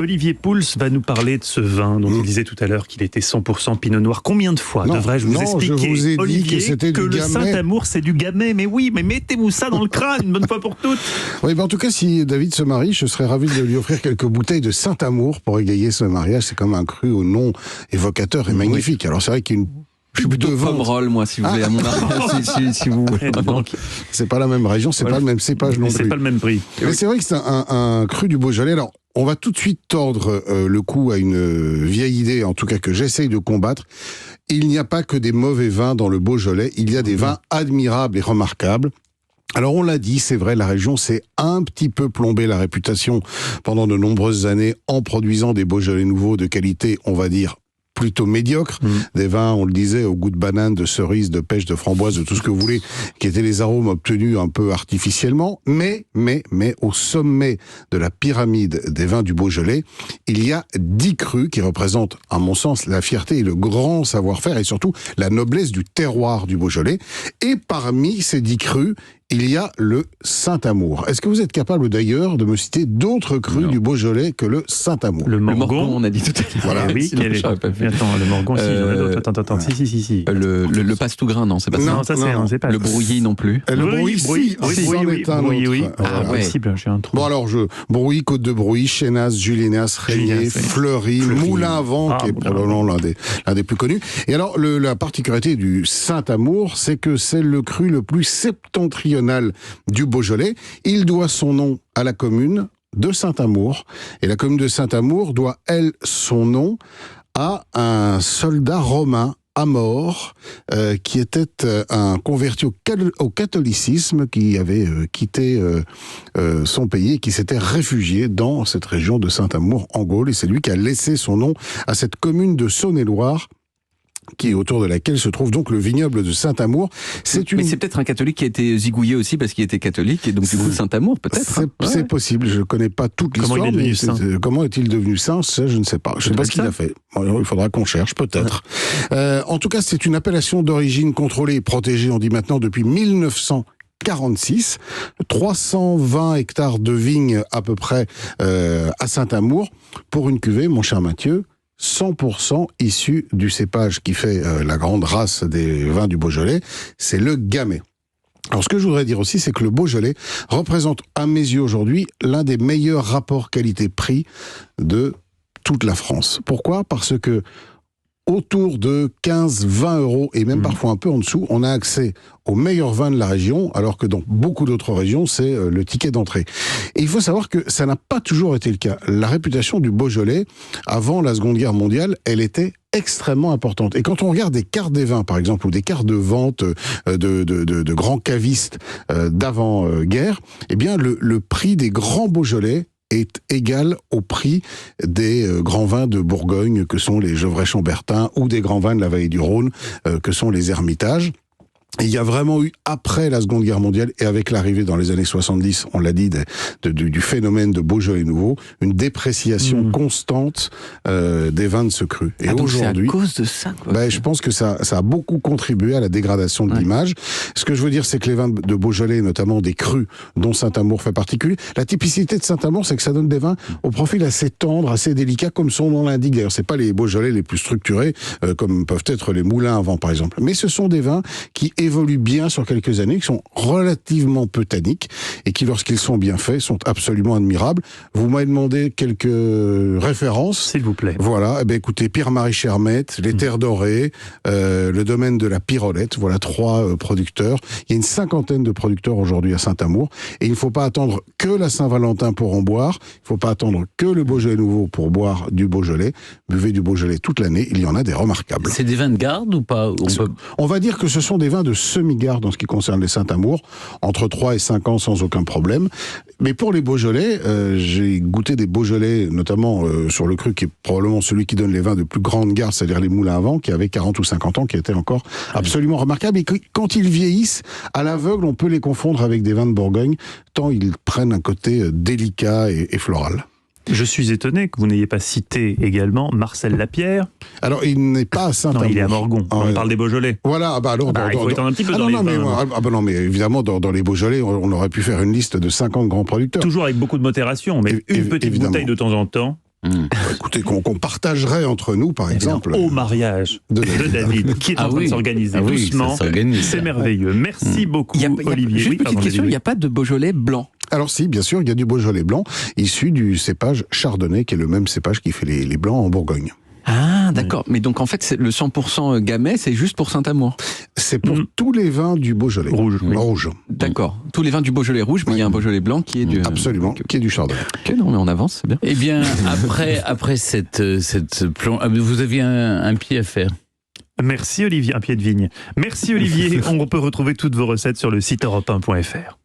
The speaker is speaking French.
Olivier Pouls va nous parler de ce vin dont il disait tout à l'heure qu'il était 100% Pinot Noir. Combien de fois devrais-je vous expliquer, je vous ai dit Olivier, que c'était du le Gamay. Saint-Amour c'est du Gamay? Mais oui, mais mettez-vous ça dans le crâne une bonne fois pour toutes. Oui, en tout cas, si David se marie, je serais ravi de lui offrir quelques bouteilles de Saint-Amour pour égayer ce mariage. C'est comme un cru au nom évocateur et magnifique. Alors c'est vrai qu'il y a une... Je suis plutôt Pomerol, moi, si vous voulez, à mon mariage, si vous voulez. C'est pas la même région, c'est pas le même cépage non plus. C'est pas le même prix. Mais c'est vrai que c'est un cru du Beaujolais. Alors, on va tout de suite tordre le cou à une vieille idée, en tout cas que j'essaye de combattre. Il n'y a pas que des mauvais vins dans le Beaujolais, il y a des vins admirables et remarquables. Alors on l'a dit, c'est vrai, la région s'est un petit peu plombé la réputation pendant de nombreuses années en produisant des Beaujolais nouveaux de qualité, on va dire, plutôt médiocre, des vins, on le disait, au goût de banane, de cerise, de pêche, de framboise, de tout ce que vous voulez, qui étaient les arômes obtenus un peu artificiellement, mais au sommet de la pyramide des vins du Beaujolais, il y a 10 crus qui représentent, à mon sens, la fierté et le grand savoir-faire et surtout la noblesse du terroir du Beaujolais. Et parmi ces 10 crus, il y a le Saint-Amour. Est-ce que vous êtes capable d'ailleurs de me citer d'autres crus du Beaujolais que le Saint-Amour? Le Morgon, on a dit tout à l'heure. Voilà. Oui, Attends, le Morgon, si, j'en ai d'autres. Attends. Si. Le Passe-tout-Grain, non, c'est pas ça. Non, ça c'est pas. Le Brouilly non plus. Le Brouilly, oui, oui. Ah ouais. Possible, j'ai un trou. Bon alors, Brouilly, Côte de Brouilly, Chénas, Juliénas, Régnier, Fleury, Moulin à Vent, qui est probablement l'un des plus connus. Et alors, la particularité du Saint-Amour, c'est que c'est le cru le plus septentrional du Beaujolais. Il doit son nom à la commune de Saint-Amour. Et la commune de Saint-Amour doit, elle, son nom à un soldat romain à mort, qui était un converti au catholicisme, qui avait quitté son pays et qui s'était réfugié dans cette région de Saint-Amour en Gaule. Et c'est lui qui a laissé son nom à cette commune de Saône-et-Loire, qui est autour de laquelle se trouve donc le vignoble de Saint-Amour. Mais c'est peut-être un catholique qui a été zigouillé aussi parce qu'il était catholique, et donc du coup Saint-Amour peut-être. C'est possible, je ne connais pas toute l'histoire. Comment est-il devenu saint? Ça, je ne sais pas. Je ne sais pas ce qu'il a fait. Il faudra qu'on cherche, peut-être. En tout cas, c'est une appellation d'origine contrôlée et protégée, on dit maintenant, depuis 1946, 320 hectares de vignes à peu près à Saint-Amour, pour une cuvée, mon cher Mathieu, 100% issu du cépage qui fait la grande race des vins du Beaujolais, c'est le Gamay. Alors ce que je voudrais dire aussi, c'est que le Beaujolais représente à mes yeux aujourd'hui l'un des meilleurs rapports qualité-prix de toute la France. Pourquoi? Parce que autour de 15-20 euros, et même parfois un peu en dessous, on a accès aux meilleurs vins de la région, alors que dans beaucoup d'autres régions, c'est le ticket d'entrée. Et il faut savoir que ça n'a pas toujours été le cas. La réputation du Beaujolais, avant la Seconde Guerre mondiale, elle était extrêmement importante. Et quand on regarde des cartes des vins, par exemple, ou des cartes de vente de grands cavistes d'avant-guerre, eh bien, le prix des grands Beaujolais est égal au prix des grands vins de Bourgogne, que sont les Gevrey-Chambertin, ou des grands vins de la vallée du Rhône, que sont les Hermitages. Et il y a vraiment eu, après la Seconde Guerre mondiale, et avec l'arrivée dans les années 70, on l'a dit, du phénomène de Beaujolais nouveau, une dépréciation constante des vins de ce cru. Et aujourd'hui, c'est à cause de ça, quoi. Je pense que ça a beaucoup contribué à la dégradation de l'image. Ce que je veux dire, c'est que les vins de Beaujolais, notamment des crus, dont Saint-Amour fait partie, la typicité de Saint-Amour, c'est que ça donne des vins au profil assez tendre, assez délicat, comme son nom l'indique. D'ailleurs, c'est pas les Beaujolais les plus structurés, comme peuvent être les Moulins à Vent, par exemple. Mais ce sont des vins qui évoluent bien sur quelques années, qui sont relativement peu tanniques et qui, lorsqu'ils sont bien faits, sont absolument admirables. Vous m'avez demandé quelques références. S'il vous plaît. Voilà. Écoutez, Pierre-Marie Chermette, les Terres Dorées, le domaine de la Pyrolette. Voilà 3 producteurs. Il y a une 50aine de producteurs aujourd'hui à Saint-Amour. Et il ne faut pas attendre que la Saint-Valentin pour en boire. Il ne faut pas attendre que le Beaujolais nouveau pour boire du Beaujolais. Buvez du Beaujolais toute l'année. Il y en a des remarquables. C'est des vins de garde ou pas? On va dire que ce sont des vins de semi-garde en ce qui concerne les Saint-Amour, entre 3 et 5 ans sans aucun problème. Mais pour les Beaujolais, j'ai goûté des Beaujolais, notamment sur le cru qui est probablement celui qui donne les vins de plus grande garde, c'est-à-dire les Moulins à Vent, qui avaient 40 ou 50 ans, qui étaient encore absolument remarquables. Et quand ils vieillissent, à l'aveugle, on peut les confondre avec des vins de Bourgogne, tant ils prennent un côté délicat et floral. Je suis étonné que vous n'ayez pas cité également Marcel Lapierre. Alors, il n'est pas à Saint-Amour. Non, il est à Morgon. On parle des Beaujolais. Voilà, il faut étendre un petit peu dans les vins. Non, mais évidemment, dans les Beaujolais, on aurait pu faire une liste de 50 grands producteurs. Toujours avec beaucoup de modération, mais une petite bouteille de temps en temps. Écoutez, qu'on partagerait entre nous, par exemple. Au mariage de David, qui est en train de s'organiser doucement. C'est merveilleux. Merci beaucoup, Olivier. Juste une petite question, il n'y a pas de Beaujolais blanc? Alors si, bien sûr, il y a du Beaujolais blanc, issu du cépage chardonnay, qui est le même cépage qui fait les blancs en Bourgogne. Ah, d'accord. Mais donc, en fait, le 100% Gamay, c'est juste pour Saint-Amour? C'est pour tous les vins du Beaujolais. Rouge. D'accord. Tous les vins du Beaujolais rouge, mais il y a un Beaujolais blanc qui est du... Absolument, qui est du chardonnay. Ok, non, mais on avance, c'est bien. Eh bien, après cette plomb... vous aviez un pied à faire. Merci Olivier, un pied de vigne. Merci Olivier, on peut retrouver toutes vos recettes sur le site europe1.fr.